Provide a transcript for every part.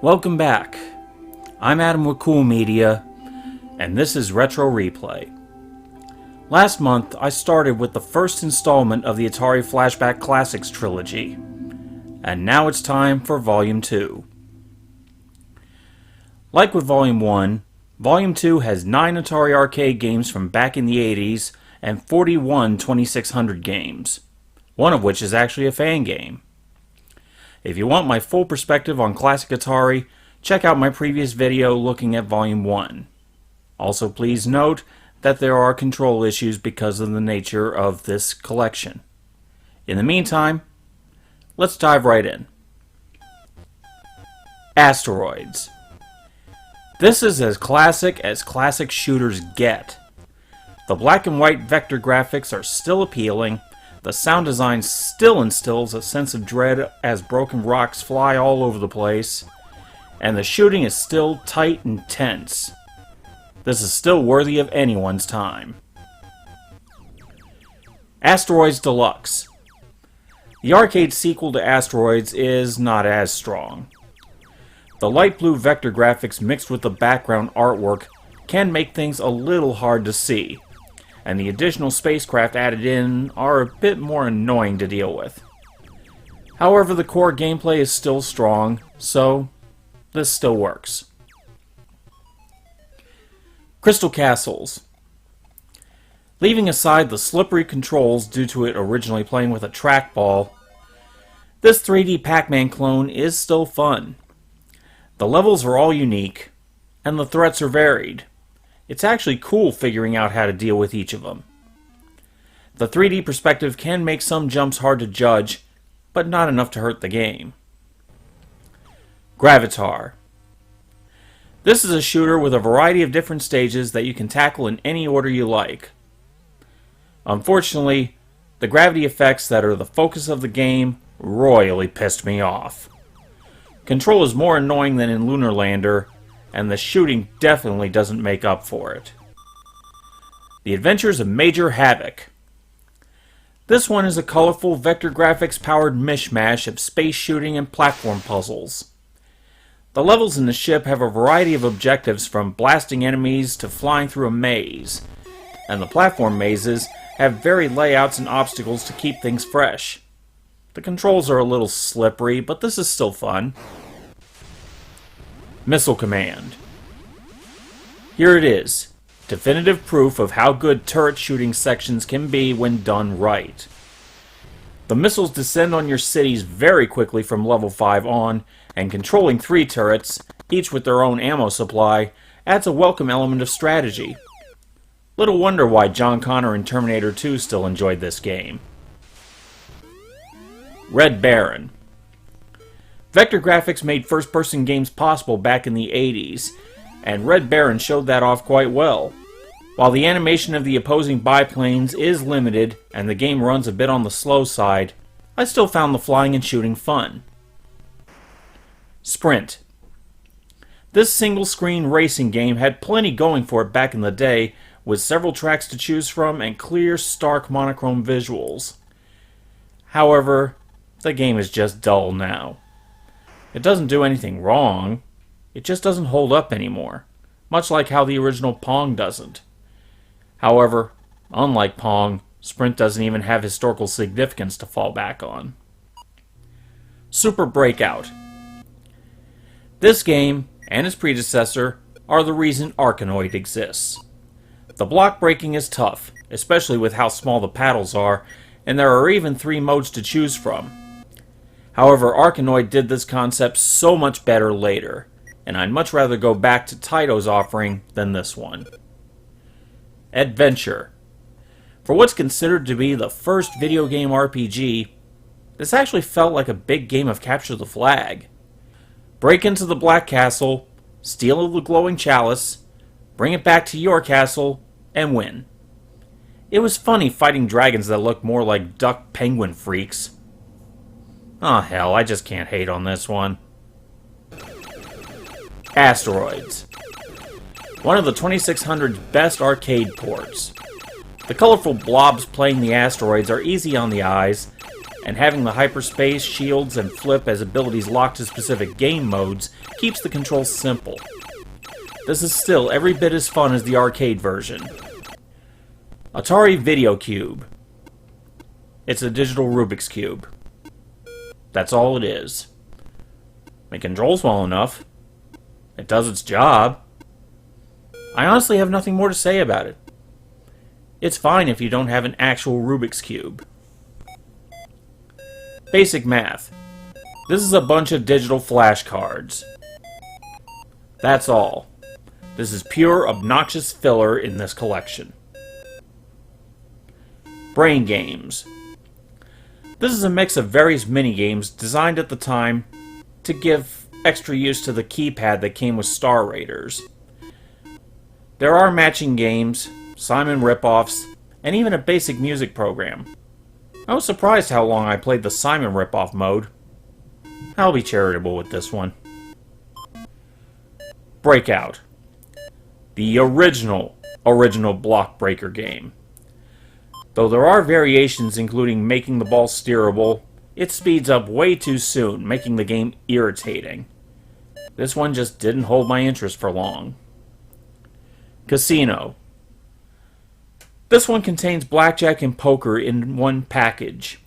Welcome back. I'm Adam with Cool Media, and this is Retro Replay. Last month, I started with the first installment of the Atari Flashback Classics trilogy, and now it's time for Volume 2. Like with Volume 1, Volume 2 has 9 Atari arcade games from back in the 80s and 41 2600 games, one of which is actually a fan game. If you want my full perspective on classic Atari, check out my previous video looking at Volume 1. Also, please note that there are control issues because of the nature of this collection. In the meantime, let's dive right in. Asteroids. This is as classic shooters get. The black and white vector graphics are still appealing, the sound design still instills a sense of dread as broken rocks fly all over the place, and the shooting is still tight and tense. This is still worthy of anyone's time. Asteroids Deluxe. The arcade sequel to Asteroids is not as strong. The light blue vector graphics mixed with the background artwork can make things a little hard to see, and the additional spacecraft added in are a bit more annoying to deal with. However, the core gameplay is still strong, so this still works. Crystal Castles. Leaving aside the slippery controls due to it originally playing with a trackball, this 3D Pac-Man clone is still fun. The levels are all unique, and the threats are varied. It's actually cool figuring out how to deal with each of them. The 3D perspective can make some jumps hard to judge, but not enough to hurt the game. Gravitar. This is a shooter with a variety of different stages that you can tackle in any order you like. Unfortunately, the gravity effects that are the focus of the game royally pissed me off. Control is more annoying than in Lunar Lander, and the shooting definitely doesn't make up for it. The Adventures of Major Havoc. This one is a colorful vector graphics powered mishmash of space shooting and platform puzzles. The levels in the ship have a variety of objectives from blasting enemies to flying through a maze, and the platform mazes have varied layouts and obstacles to keep things fresh. The controls are a little slippery, but this is still fun. Missile Command. Here it is, definitive proof of how good turret shooting sections can be when done right. The missiles descend on your cities very quickly from level 5 on, and controlling 3 turrets, each with their own ammo supply, adds a welcome element of strategy. Little wonder why John Connor in Terminator 2 still enjoyed this game. Red Baron. Vector graphics made first-person games possible back in the 80s, and Red Baron showed that off quite well. While the animation of the opposing biplanes is limited, and the game runs a bit on the slow side, I still found the flying and shooting fun. Sprint. This single-screen racing game had plenty going for it back in the day, with several tracks to choose from and clear, stark, monochrome visuals. However, the game is just dull now. It doesn't do anything wrong, it just doesn't hold up anymore, much like how the original Pong doesn't. However, unlike Pong, Sprint doesn't even have historical significance to fall back on. Super Breakout. This game, and its predecessor, are the reason Arkanoid exists. The block breaking is tough, especially with how small the paddles are, and there are even 3 modes to choose from. However, Arkanoid did this concept so much better later, and I'd much rather go back to Taito's offering than this one. Adventure. For what's considered to be the first video game RPG, this actually felt like a big game of capture the flag. Break into the Black Castle, steal the glowing chalice, bring it back to your castle, and win. It was funny fighting dragons that looked more like duck penguin freaks. Aw hell, I just can't hate on this one. Asteroids. One of the 2600's best arcade ports. The colorful blobs playing the asteroids are easy on the eyes, and having the hyperspace, shields, and flip as abilities locked to specific game modes keeps the controls simple. This is still every bit as fun as the arcade version. Atari Video Cube. It's a digital Rubik's Cube. That's all it is. It controls well enough. It does its job. I honestly have nothing more to say about it. It's fine if you don't have an actual Rubik's Cube. Basic math. This is a bunch of digital flashcards. That's all. This is pure obnoxious filler in this collection. Brain games. This is a mix of various minigames designed at the time to give extra use to the keypad that came with Star Raiders. There are matching games, Simon ripoffs, and even a basic music program. I was surprised how long I played the Simon ripoff mode. I'll be charitable with this one. Breakout. The original block breaker game. Though there are variations including making the ball steerable, it speeds up way too soon, making the game irritating. This one just didn't hold my interest for long. Casino. This one contains blackjack and poker in one package.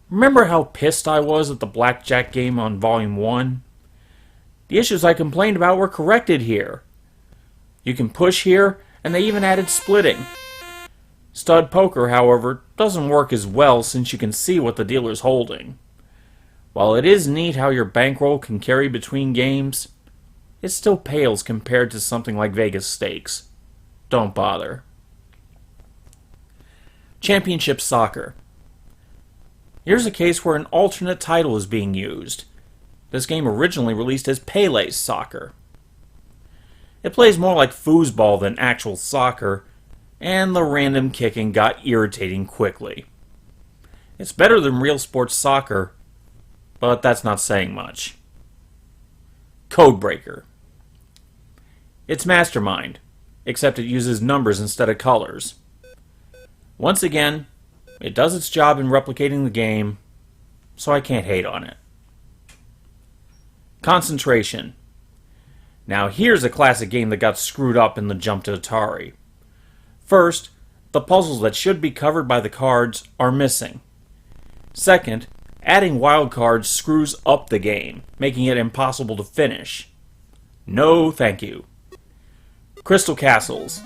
Remember how pissed I was at the blackjack game on Volume 1? The issues I complained about were corrected here. You can push here, and they even added splitting. Stud poker, however, doesn't work as well since you can see what the dealer's holding. While it is neat how your bankroll can carry between games, it still pales compared to something like Vegas Stakes. Don't bother. Championship Soccer. Here's a case where an alternate title is being used. This game originally released as Pele's Soccer. It plays more like foosball than actual soccer, and the random kicking got irritating quickly. It's better than real sports soccer, but that's not saying much. Codebreaker. It's Mastermind, except it uses numbers instead of colors. Once again, it does its job in replicating the game, so I can't hate on it. Concentration. Now here's a classic game that got screwed up in the jump to Atari. First, the puzzles that should be covered by the cards are missing. Second, adding wild cards screws up the game, making it impossible to finish. No thank you. Crystal Castles.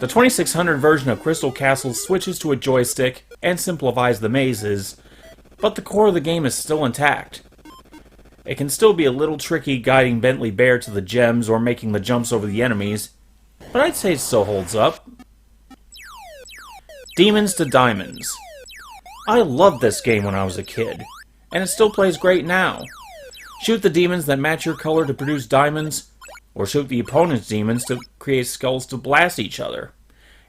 The 2600 version of Crystal Castles switches to a joystick and simplifies the mazes, but the core of the game is still intact. It can still be a little tricky guiding Bentley Bear to the gems or making the jumps over the enemies, but I'd say it still holds up. Demons to Diamonds. I loved this game when I was a kid, and it still plays great now. Shoot the demons that match your color to produce diamonds, or shoot the opponent's demons to create skulls to blast each other.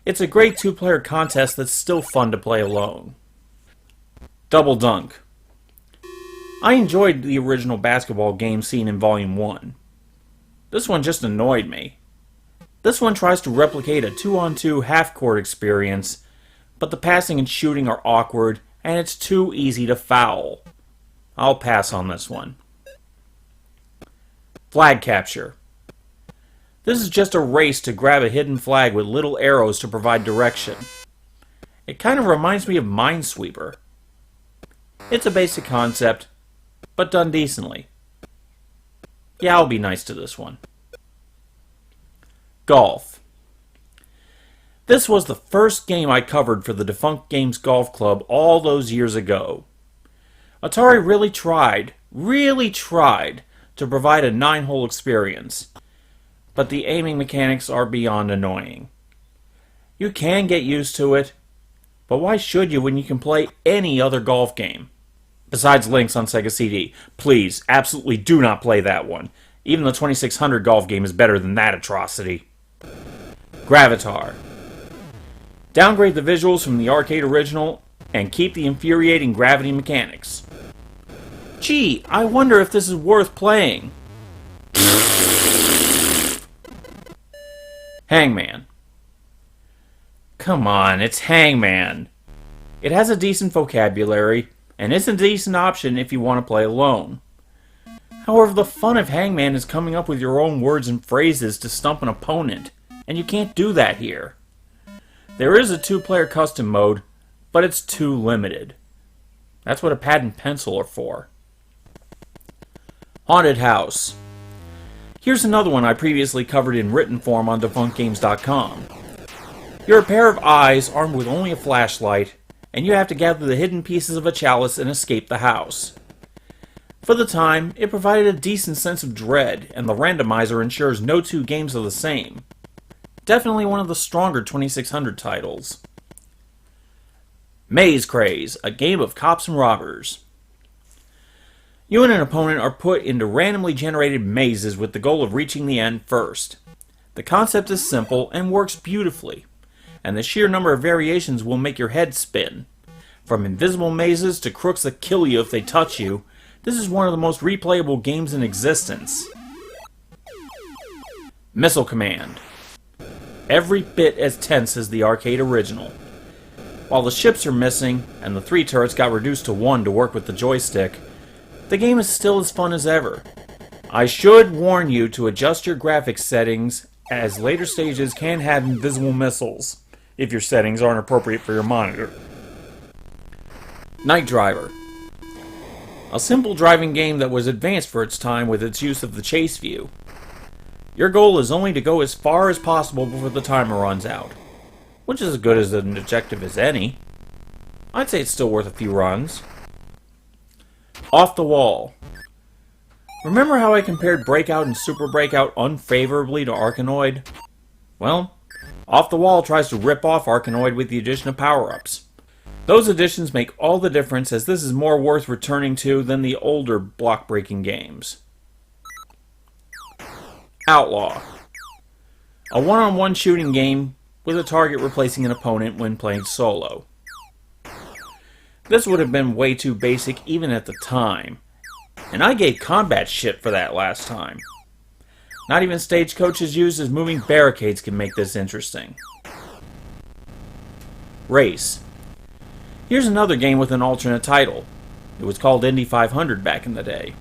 It's a great two-player contest that's still fun to play alone. Double Dunk. I enjoyed the original basketball game seen in Volume 1. This one just annoyed me. This one tries to replicate a 2-on-2 half-court experience, but the passing and shooting are awkward, and it's too easy to foul. I'll pass on this one. Flag Capture. This is just a race to grab a hidden flag with little arrows to provide direction. It kind of reminds me of Minesweeper. It's a basic concept, but done decently. Yeah, I'll be nice to this one. Golf. This was the first game I covered for the defunct Games Golf Club all those years ago. Atari really tried to provide a 9-hole experience, but the aiming mechanics are beyond annoying. You can get used to it, but why should you when you can play any other golf game? Besides Lynx on Sega CD. Please, absolutely do not play that one. Even the 2600 golf game is better than that atrocity. Gravitar. Downgrade the visuals from the arcade original and keep the infuriating gravity mechanics. Gee, I wonder if this is worth playing. Hangman. Come on, it's Hangman. It has a decent vocabulary, and is a decent option if you want to play alone. However, the fun of Hangman is coming up with your own words and phrases to stump an opponent, and you can't do that here. There is a 2-player custom mode, but it's too limited. That's what a pad and pencil are for. Haunted House. Here's another one I previously covered in written form on defunctgames.com. You're a pair of eyes armed with only a flashlight, and you have to gather the hidden pieces of a chalice and escape the house. For the time, it provided a decent sense of dread, and the randomizer ensures no two games are the same. Definitely one of the stronger 2600 titles. Maze Craze, a game of cops and robbers. You and an opponent are put into randomly generated mazes with the goal of reaching the end first. The concept is simple and works beautifully, and the sheer number of variations will make your head spin. From invisible mazes to crooks that kill you if they touch you, this is one of the most replayable games in existence. Missile Command. Every bit as tense as the arcade original. While the ships are missing, and the 3 turrets got reduced to 1 to work with the joystick, the game is still as fun as ever. I should warn you to adjust your graphics settings, as later stages can have invisible missiles, if your settings aren't appropriate for your monitor. Night Driver. A simple driving game that was advanced for its time with its use of the chase view. Your goal is only to go as far as possible before the timer runs out, which is as good as an objective as any. I'd say it's still worth a few runs. Off the Wall. Remember how I compared Breakout and Super Breakout unfavorably to Arkanoid? Well, Off the Wall tries to rip off Arkanoid with the addition of power-ups. Those additions make all the difference, as this is more worth returning to than the older block-breaking games. Outlaw. A one-on-one shooting game with a target replacing an opponent when playing solo. This would have been way too basic even at the time, and I gave combat shit for that last time. Not even stagecoaches used as moving barricades can make this interesting. Race. Here's another game with an alternate title. It was called Indy 500 back in the day.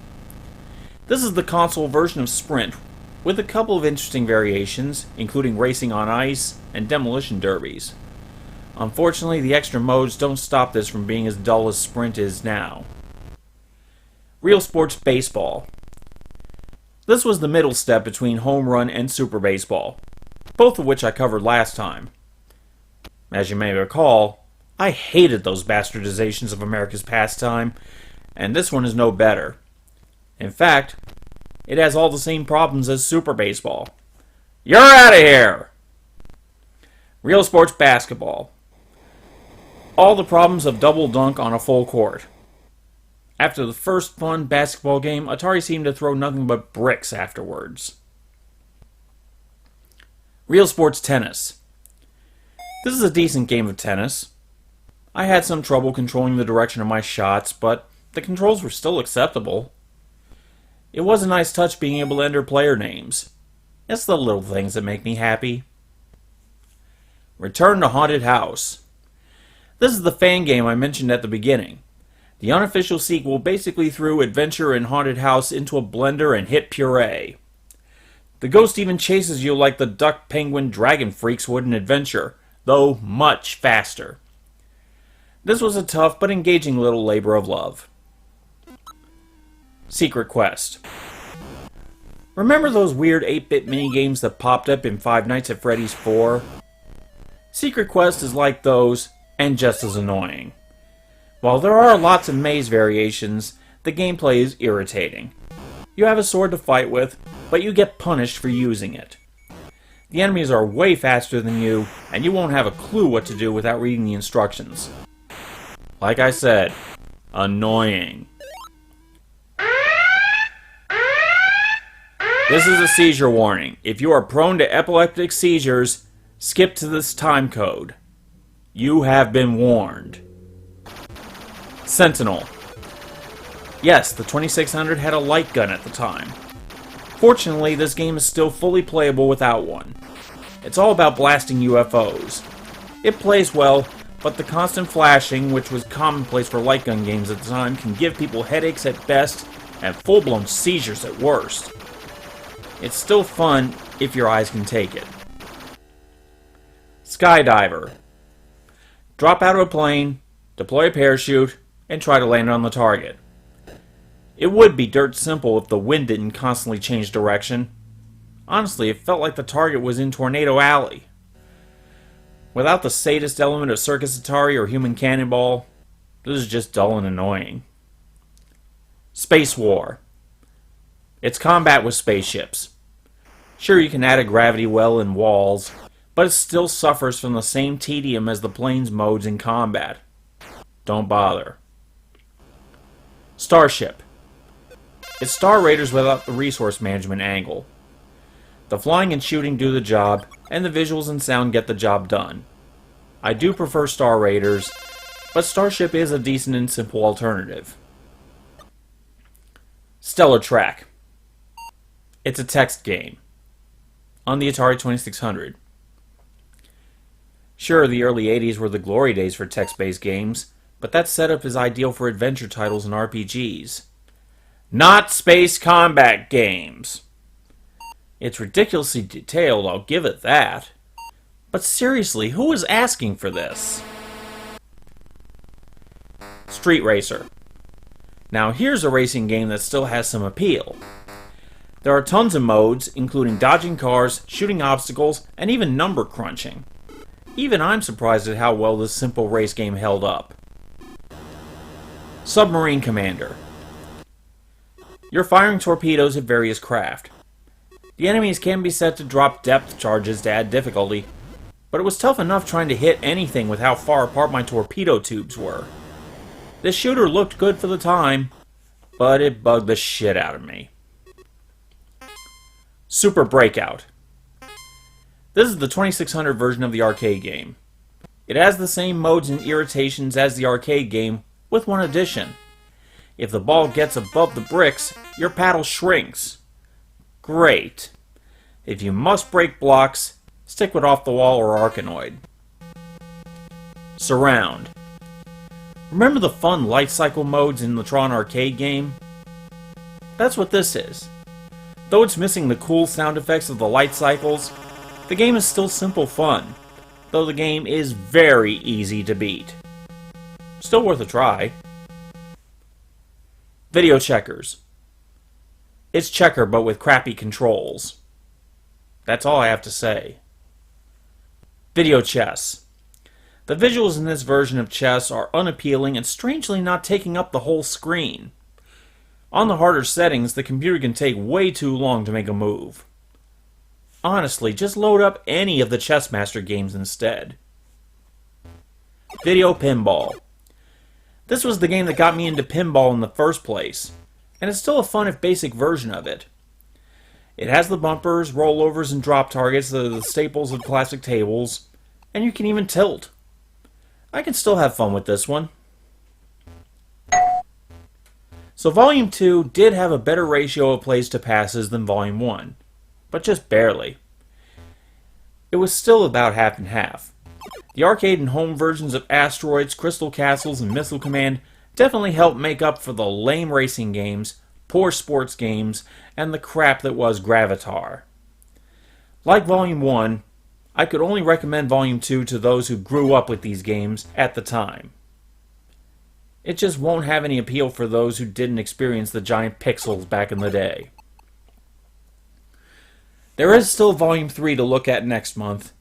This is the console version of Sprint, with a couple of interesting variations, including racing on ice and demolition derbies. Unfortunately, the extra modes don't stop this from being as dull as Sprint is now. Real Sports Baseball. This was the middle step between Home Run and Super Baseball, both of which I covered last time. As you may recall, I hated those bastardizations of America's pastime, and this one is no better. In fact, it has all the same problems as Super Baseball. You're out of here! Real Sports Basketball. All the problems of double dunk on a full court. After the first fun basketball game, Atari seemed to throw nothing but bricks afterwards. Real Sports Tennis. This is a decent game of tennis. I had some trouble controlling the direction of my shots, but the controls were still acceptable. It was a nice touch being able to enter player names. It's the little things that make me happy. Return to Haunted House. This is the fan game I mentioned at the beginning. The unofficial sequel basically threw adventure in Haunted House into a blender and hit puree. The ghost even chases you like the duck, penguin, dragon freaks would in Adventure, though much faster. This was a tough but engaging little labor of love. Secret Quest. Remember those weird 8-bit minigames that popped up in Five Nights at Freddy's 4? Secret Quest is like those, and just as annoying. While there are lots of maze variations, the gameplay is irritating. You have a sword to fight with, but you get punished for using it. The enemies are way faster than you, and you won't have a clue what to do without reading the instructions. Like I said, annoying. This is a seizure warning. If you are prone to epileptic seizures, skip to this time code. You have been warned. Sentinel. Yes, the 2600 had a light gun at the time. Fortunately, this game is still fully playable without one. It's all about blasting UFOs. It plays well, but the constant flashing, which was commonplace for light gun games at the time, can give people headaches at best and full-blown seizures at worst. It's still fun if your eyes can take it. Skydiver. Drop out of a plane, deploy a parachute, and try to land on the target. It would be dirt simple if the wind didn't constantly change direction. Honestly, it felt like the target was in Tornado Alley. Without the sadist element of Circus Atari or Human Cannonball, this is just dull and annoying. Space War. It's combat with spaceships. Sure, you can add a gravity well and walls, but it still suffers from the same tedium as the planes modes in combat. Don't bother. Starship. It's Star Raiders without the resource management angle. The flying and shooting do the job, and the visuals and sound get the job done. I do prefer Star Raiders, but Starship is a decent and simple alternative. Stellar Track. It's a text game. On the Atari 2600. Sure, the early 80s were the glory days for text-based games, but that setup is ideal for adventure titles and RPGs. Not space combat games. It's ridiculously detailed, I'll give it that. But seriously, who is asking for this? Street Racer. Now here's a racing game that still has some appeal. There are tons of modes, including dodging cars, shooting obstacles, and even number crunching. Even I'm surprised at how well this simple race game held up. Submarine Commander. You're firing torpedoes at various craft. The enemies can be set to drop depth charges to add difficulty, but it was tough enough trying to hit anything with how far apart my torpedo tubes were. This shooter looked good for the time, but it bugged the shit out of me. Super Breakout. This is the 2600 version of the arcade game. It has the same modes and irritations as the arcade game, with one addition. If the ball gets above the bricks, your paddle shrinks. Great. If you must break blocks, stick with off the wall or Arkanoid. Surround. Remember the fun light cycle modes in the Tron arcade game? That's what this is. Though it's missing the cool sound effects of the light cycles, the game is still simple fun, though the game is very easy to beat. Still worth a try. Video Checkers. It's Checker but with crappy controls. That's all I have to say. Video Chess. The visuals in this version of chess are unappealing and strangely not taking up the whole screen. On the harder settings, the computer can take way too long to make a move. Honestly, just load up any of the Chessmaster games instead. Video Pinball. This was the game that got me into pinball in the first place, and it's still a fun if basic version of it. It has the bumpers, rollovers, and drop targets that are the staples of classic tables, and you can even tilt. I can still have fun with this one. So Volume 2 did have a better ratio of plays to passes than Volume 1, but just barely. It was still about half and half. The arcade and home versions of Asteroids, Crystal Castles, and Missile Command definitely helped make up for the lame racing games, poor sports games, and the crap that was Gravitar. Like Volume 1, I could only recommend Volume 2 to those who grew up with these games at the time. It just won't have any appeal for those who didn't experience the giant pixels back in the day. There is still Volume 3 to look at next month,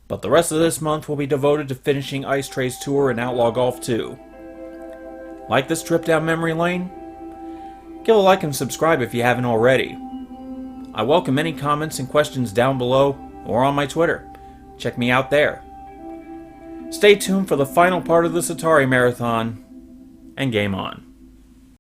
but the rest of this month will be devoted to finishing Ice Trace Tour and Outlaw Golf 2. Like this trip down memory lane? Give a like and subscribe if you haven't already. I welcome any comments and questions down below or on my Twitter. Check me out there. Stay tuned for the final part of this Atari marathon, and game on.